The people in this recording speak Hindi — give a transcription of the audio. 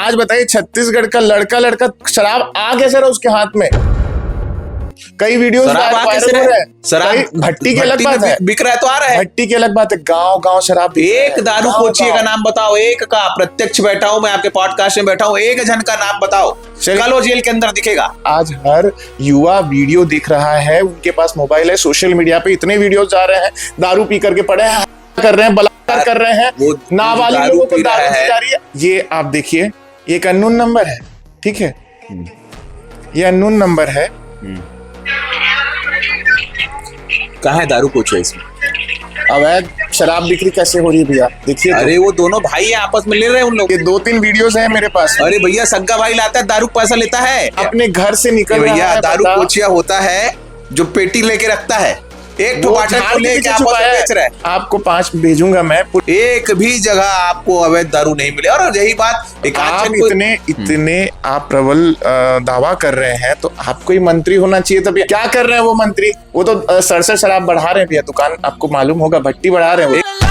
आज बताइए छत्तीसगढ़ का लड़का शराब आ कैसे रहा उसके हाथ में? कई वीडियोस वायरल हो रहे हैं। शराब भट्टी की अलग बात है, बिक रहा है तो आ रहा है। भट्टी की अलग बात है, गांव शराब। एक दारू कोचिए का नाम बताओ, एक का। प्रत्यक्ष बैठा हूं मैं आपके पॉडकास्ट में, बैठा हूं, एक जन का नाम बताओ, कल वो जेल के अंदर दिखेगा। आज हर युवा वीडियो दिख रहा है, उनके पास मोबाइल है, सोशल मीडिया पे इतने वीडियोस जा रहे हैं, दारू पी करके पड़े हैं, कर रहे हैं, बलात्कार कर रहे हैं, नाबालिग लोगों को दारू दी जा रही है। ये आप देखिए, एक अननोन नंबर है, ठीक है, ये अननोन नंबर है। कहाँ है दारू कोचिया इसमें? अवैध शराब बिक्री कैसे हो रही है भैया? देखिए अरे वो दोनों भाई है, आपस में ले रहे हैं उन लोग। ये 2-3 वीडियोस हैं मेरे पास। अरे भैया सग्गा भाई लाता है, दारू पैसा लेता है, अपने घर से निकल रहा है। भैया दारू कोचिया होता है जो पेटी लेके रखता है, एक टमाटर को लेके आपस में बेच रहा है। आपको 5 भेजूंगा मैं, एक भी जगह आपको अवैध दारू नहीं मिले। और यही बात आप इतने आप प्रबल दावा कर रहे हैं, तो आपको ही मंत्री होना चाहिए। तब क्या कर रहे हैं वो मंत्री? वो तो सड़सठ शराब बढ़ा रहे हैं भैया, दुकान आपको मालूम होगा, भट्टी बढ़ा रहे हैं वो।